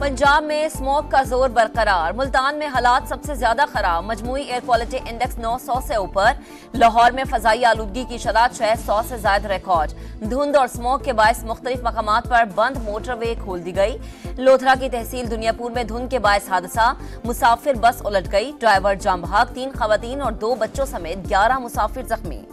पंजाब में स्मोक का जोर बरकरार। मुल्तान में हालात सबसे ज्यादा खराब। मजमूई एयर क्वालिटी इंडेक्स 900 से ऊपर। लाहौर में फजाई आलूदगी की शरह 600 से ज्यादा रिकॉर्ड। धुंध और स्मोक के बायस मुख्तलिफ मकामात पर बंद मोटरवे खोल दी गई। लोथरा की तहसील दुनियापुर में धुंध के बायस हादसा। मुसाफिर बस उलट गई, ड्राइवर जाम बहक। 3 खवातीन और 2 बच्चों समेत 11 मुसाफिर जख्मी।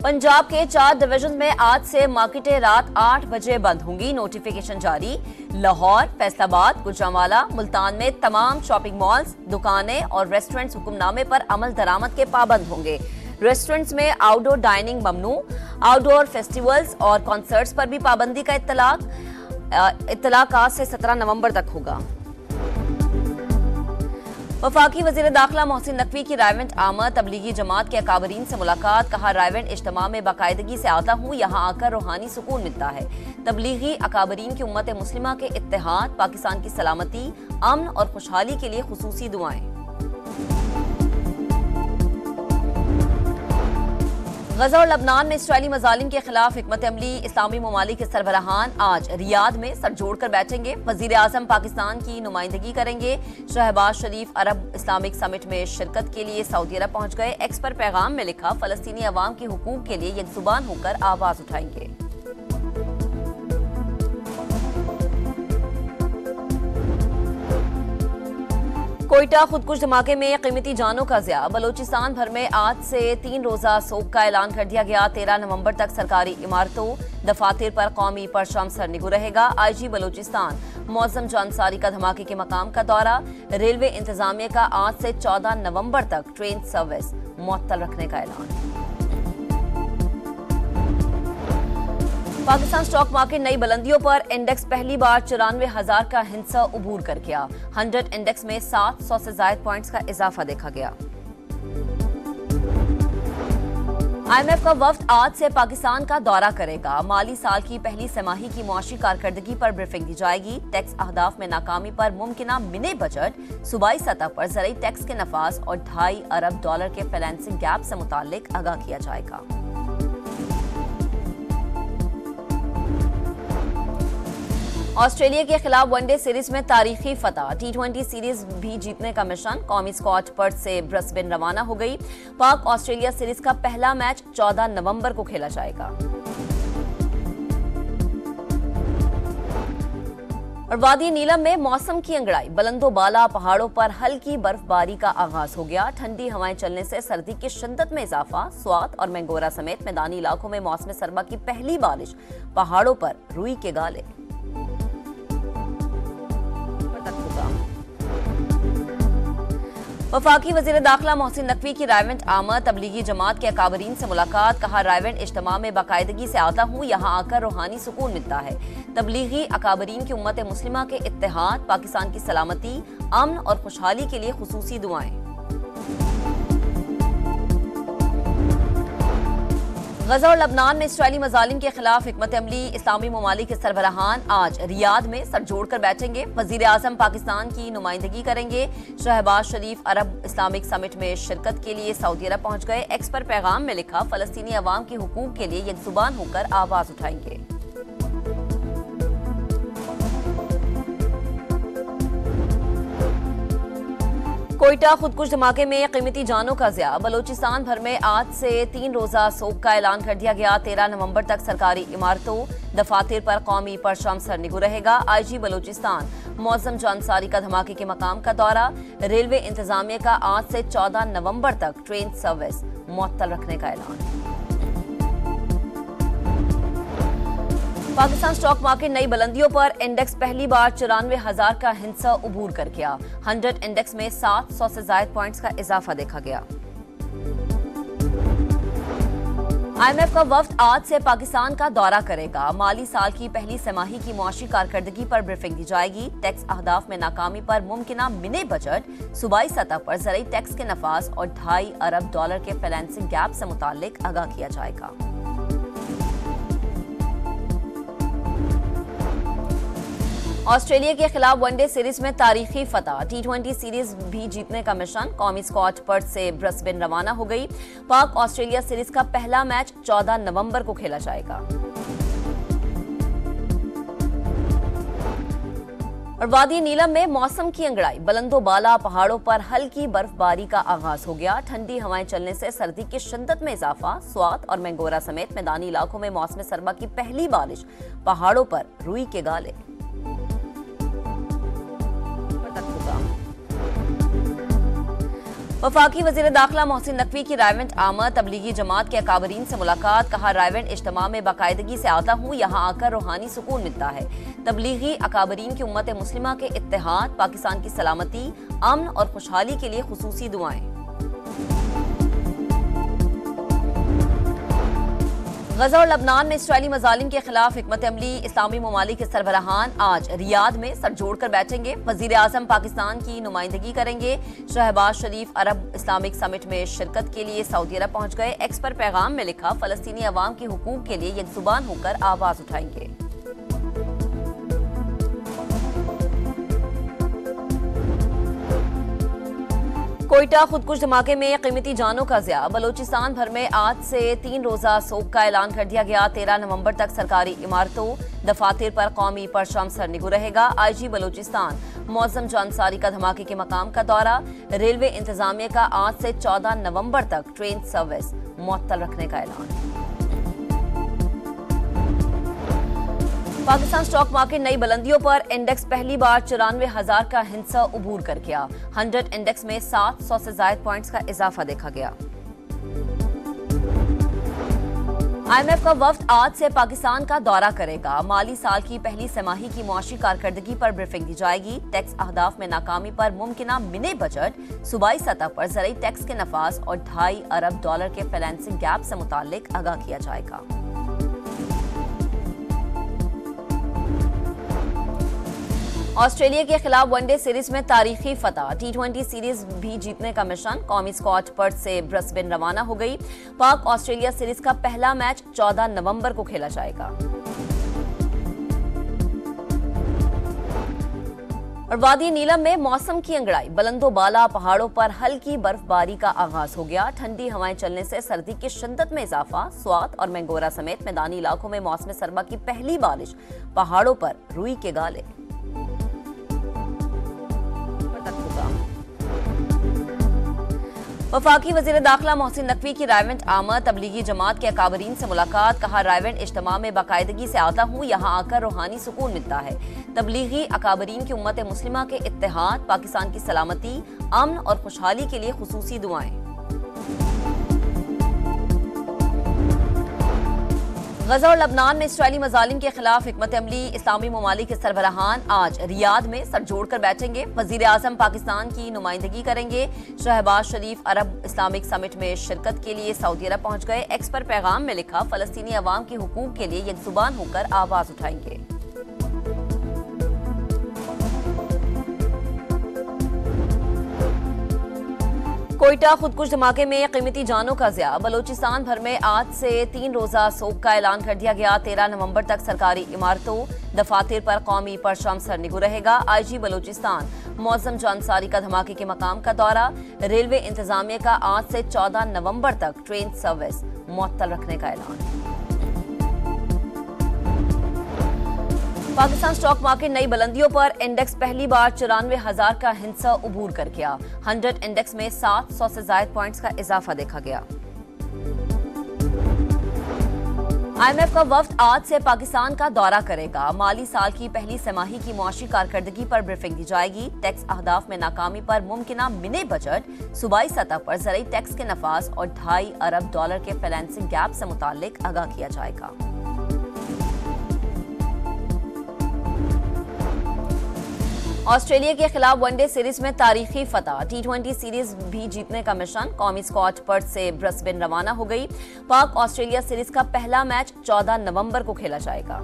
पंजाब के 4 डिवीजन में आज से मार्केटें रात 8 बजे बंद होंगी। नोटिफिकेशन जारी। लाहौर, फैसलाबाद, गुजरांवाला, मुल्तान में तमाम शॉपिंग मॉल्स, दुकानें और रेस्टोरेंट्स हुक्मनामे पर अमल दरामद के पाबंद होंगे। रेस्टोरेंट्स में आउटडोर डाइनिंग ममनू। आउटडोर फेस्टिवल्स और कॉन्सर्ट्स पर भी पाबंदी का इत्तलाक आज से 17 नवंबर तक होगा। वफाकी वजीर दाखिला मोहसिन नकवी की रायवेंट आमद। तबलीगी जमात के अकाबरीन से मुलाकात। कहा, रायवेंट इज्तिमा में बाकायदगी से आता हूँ, यहाँ आकर रूहानी सुकून मिलता है। तबलीगी अकाबरीन की उम्मत मुस्लिमा के इत्तेहाद, पाकिस्तान की सलामती, अमन और खुशहाली के लिए खुसूसी दुआएं। गजा और लबनान में इसराइली मजालिम के खिलाफ हिकमत अमली। इस्लामी ममालिक के सरबराहान आज रियाद में सर जोड़कर बैठेंगे। वजीर आजम पाकिस्तान की नुमाइंदगी करेंगे। शहबाज शरीफ अरब इस्लामिक समिट में शिरकत के लिए सऊदी अरब पहुंच गए। एक्स पर पैगाम में लिखा, फलस्तीनी अवाम के हुकूक के लिए यकजुबान होकर आवाज उठाएंगे। कोयटा खुदकुश धमाके में कीमती जानों का ज़िया। बलोचिस्तान भर में आज से 3 रोजा सोग का ऐलान कर दिया गया। 13 नवंबर तक सरकारी इमारतों, दफातर पर कौमी परचम सरनिगू रहेगा। आईजी बलोचिस्तान मौसम जानसारी का धमाके के मकाम का दौरा। रेलवे इंतजामिया का आज से 14 नवंबर तक ट्रेन सर्विस मुअत्तल रखने का ऐलान। पाकिस्तान स्टॉक मार्केट नई बुलंदियों पर। इंडेक्स पहली बार 94,000 का हिंसा उबूर कर गया। 100 इंडेक्स में 700 से ज्यादा पॉइंट्स का इजाफा देखा गया। IMF का वफ्द आज से पाकिस्तान का दौरा करेगा। माली साल की पहली तिमाही की मुआशी कारकर्दगी पर ब्रीफिंग दी जाएगी। टैक्स अहदाफ में नाकामी पर मुमकिना मिनी बजट, सूबाई सतह पर ज़रई टैक्स के नफाज और $2.5 अरब के फाइनेंसिंग गैप से मुताल्लिक आगाह किया जाएगा। ऑस्ट्रेलिया के खिलाफ वनडे सीरीज में तारीखी फतह। T20 सीरीज भी जीतने का मिशन। कौमी स्क्वाड पर्थ से ब्रिस्बेन रवाना हो गई। पाक ऑस्ट्रेलिया सीरीज का पहला मैच 14 नवंबर को खेला जाएगा। और वादी नीलम में मौसम की अंगड़ाई। बुलंदो बाला पहाड़ों पर हल्की बर्फबारी का आगाज हो गया। ठंडी हवाएं चलने से सर्दी की शिद्दत में इजाफा। स्वात और मैंगोरा समेत मैदानी इलाकों में मौसम सर्मा की पहली बारिश। पहाड़ों पर रुई के गाले। वफाकी वजीर दाखिला मोहसिन नकवी की रायवेंट आमद। तबलीगी जमात के अकाबरीन से मुलाकात। कहा, रायवेंट इज्तिमा में बाकायदगी से आता हूँ, यहाँ आकर रूहानी सुकून मिलता है। तबलीगी अकाबरीन की उम्मत मुस्लिमा के इत्तेहाद, पाकिस्तान की सलामती, अमन और खुशहाली के लिए खुसूसी दुआएं। गजा और लबनान में इसराइली मजालिम के खिलाफ हिकमत अमली। इस्लामी ममालिक के सरबराहान आज रियाद में सर जोड़कर बैठेंगे। वजीर आजम पाकिस्तान की नुमाइंदगी करेंगे। शहबाज शरीफ अरब इस्लामिक समिट में शिरकत के लिए सऊदी अरब पहुंच गए। एक्स पर पैगाम में लिखा, फलस्तीनी अवाम के हुकूक के लिए यकजुबान होकर आवाज उठाएंगे। कोयटा खुदकुश धमाके में कीमती जानों का ज़िया। बलोचिस्तान भर में आज से 3 रोजा सोग का ऐलान कर दिया गया। 13 नवंबर तक सरकारी इमारतों, दफातर पर कौमी परचम सरनिगू रहेगा। आईजी बलोचिस्तान मौसम जानसारी का धमाके के मकाम का दौरा। रेलवे इंतजामिया का आज से 14 नवंबर तक ट्रेन सर्विस मुअत्तल रखने का ऐलान। पाकिस्तान स्टॉक मार्केट नई बुलंदियों पर। इंडेक्स पहली बार 94,000 का हिंसा उबूर कर गया। 100 इंडेक्स में 700 से ज्यादा पॉइंट्स का इजाफा देखा गया। IMF का वफ्द आज से पाकिस्तान का दौरा करेगा। माली साल की पहली तिमाही की मुआशी कारकर्दगी पर ब्रीफिंग दी जाएगी। टैक्स अहदाफ में नाकामी पर मुमकिना मिनी बजट, सूबाई सतह पर ज़रई टैक्स के नफाज और $2.5 अरब के फाइनेंसिंग गैप से मुताल्लिक आगाह किया जाएगा। ऑस्ट्रेलिया के खिलाफ वनडे सीरीज में तारीखी फतह। T20 सीरीज भी जीतने का मिशन। कौमी स्क्वाड पर्थ से ब्रिस्बेन रवाना हो गई। पाक ऑस्ट्रेलिया सीरीज का पहला मैच 14 नवंबर को खेला जाएगा। और वादी नीलम में मौसम की अंगड़ाई, बुलंदो बाला पहाड़ों पर हल्की बर्फबारी का आगाज हो गया। ठंडी हवाएं चलने से सर्दी की शिद्दत में इजाफा। स्वात और मैंगोरा समेत मैदानी इलाकों में मौसम सरमा की पहली बारिश, पहाड़ों पर रुई के गाले। वफाकी वजीर दाखिला मोहसिन नकवी की रायवेंट आमद, तबलीगी जमात के अकाबरीन से मुलाकात। कहा, रायवेंट इज्तिमा में बाकायदगी से आता हूँ, यहाँ आकर रूहानी सुकून मिलता है। तबलीगी अकाबरीन की उम्मत मुस्लिमा के इत्तेहाद, पाकिस्तान की सलामती, अमन और खुशहाली के लिए खुसूसी दुआएं। गजा और लबनान में इसराइली मजालिम के खिलाफ हिकमत अमली, इस्लामी ममालिक के सरबराहान आज रियाद में सर जोड़कर बैठेंगे। वजीर आजम पाकिस्तान की नुमाइंदगी करेंगे। शहबाज शरीफ अरब इस्लामिक समिट में शिरकत के लिए सऊदी अरब पहुंच गए। एक्स पर पैगाम में लिखा, फलस्तीनी अवाम के हुकूक के लिए यकजुबान होकर आवाज उठाएंगे। कोयटा खुदकुश धमाके में कीमती जानों का ज़िया। बलोचिस्तान भर में आज से 3 रोजा सोग का ऐलान कर दिया गया। 13 नवंबर तक सरकारी इमारतों, दफातर पर कौमी परचम सरनिगू रहेगा। आईजी बलोचिस्तान मौजम जानसारी का धमाके के मकाम का दौरा। रेलवे इंतजामिया का आज से 14 नवंबर तक ट्रेन सर्विस मुअत्तल रखने का ऐलान। पाकिस्तान स्टॉक मार्केट नई बुलंदियों पर। इंडेक्स पहली बार 94,000 का हिंसा उबूर कर गया। 100 इंडेक्स में 700 से ज्यादा पॉइंट्स का इजाफा देखा गया। IMF का वफ्द आज से पाकिस्तान का दौरा करेगा। माली साल की पहली तिमाही की मुआशी कारकर्दगी पर ब्रीफिंग दी जाएगी। टैक्स अहदाफ में नाकामी पर मुमकिना मिनी बजट, सूबाई सतह पर ज़रई टैक्स के नफाज और $2.5 अरब के फाइनेंसिंग गैप से मुताल्लिक आगाह किया जाएगा। ऑस्ट्रेलिया के खिलाफ वनडे सीरीज में तारीखी फतह। T20 सीरीज भी जीतने का मिशन। कौमी स्क्वाड पर्थ से ब्रिस्बेन रवाना हो गई। पाक ऑस्ट्रेलिया सीरीज का पहला मैच 14 नवंबर को खेला जाएगा। और वादी नीलम में मौसम की अंगड़ाई, बुलंदो बाला पहाड़ों पर हल्की बर्फबारी का आगाज हो गया। ठंडी हवाएं चलने से सर्दी की शिद्दत में इजाफा। स्वात और मैंगोरा समेत मैदानी इलाकों में मौसम सरमा की पहली बारिश, पहाड़ों पर रुई के गाले। वफाकी वजीर दाखिला मोहसिन नकवी की रायवेंट आमद, तबलीगी जमात के अकाबरीन से मुलाकात। कहा, रायवेंट इज्तिमा में बाकायदगी से आता हूँ, यहाँ आकर रूहानी सुकून मिलता है। तबलीगी अकाबरीन की उम्मत मुस्लिमा के इत्तेहाद, पाकिस्तान की सलामती, अमन और खुशहाली के लिए खुसूसी दुआएं। गजा और लबनान में इसराइली मजालिम के खिलाफ हिकमत अमली, इस्लामी ममालिक के सरबराहान आज रियाद में सर जोड़कर बैठेंगे। वजीर आजम पाकिस्तान की नुमाइंदगी करेंगे। शहबाज शरीफ अरब इस्लामिक समिट में शिरकत के लिए सऊदी अरब पहुंच गए। एक्स पर पैगाम में लिखा, फलस्तीनी अवाम के हुकूक के लिए यकजुबान होकर आवाज उठाएंगे। कोयटा खुदकुश धमाके में कीमती जानों का ज़िया। बलोचिस्तान भर में आज से 3 रोजा सोग का ऐलान कर दिया गया। 13 नवंबर तक सरकारी इमारतों, दफातर पर कौमी परचम सरनिगू रहेगा। आईजी बलोचिस्तान मौजम जानसारी का धमाके के मकाम का दौरा। रेलवे इंतजामिया का आज से 14 नवंबर तक ट्रेन सर्विस मुअत्तल रखने का ऐलान। पाकिस्तान स्टॉक मार्केट नई बुलंदियों पर। इंडेक्स पहली बार 94,000 का हिंसा उबूर कर गया। 100 इंडेक्स में 700 से ज्यादा पॉइंट्स का इजाफा देखा गया। IMF का वफ्द आज से पाकिस्तान का दौरा करेगा। माली साल की पहली तिमाही की मुआशी कारकर्दगी पर ब्रीफिंग दी जाएगी। टैक्स अहदाफ में नाकामी पर मुमकिना मिनी बजट, सूबाई सतह पर ज़रई टैक्स के नफाज और $2.5 अरब के फाइनेंसिंग गैप से मुताल्लिक आगाह किया जाएगा। ऑस्ट्रेलिया के खिलाफ वनडे सीरीज में तारीखी फतह। T20 सीरीज भी जीतने का मिशन। कौमी स्क्वाड पर्थ से ब्रिस्बेन रवाना हो गई। पाक ऑस्ट्रेलिया सीरीज का पहला मैच 14 नवंबर को खेला जाएगा।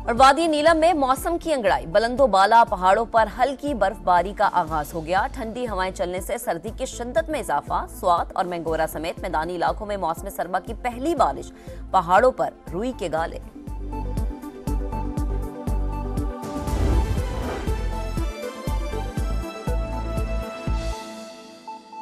और वादी नीलम में मौसम की अंगड़ाई, बुलंदो बाला पहाड़ों पर हल्की बर्फबारी का आगाज हो गया। ठंडी हवाएं चलने से सर्दी की शिद्दत में इजाफा। स्वात और मैंगोरा समेत मैदानी इलाकों में मौसम सरमा की पहली बारिश, पहाड़ों पर रुई के गाले।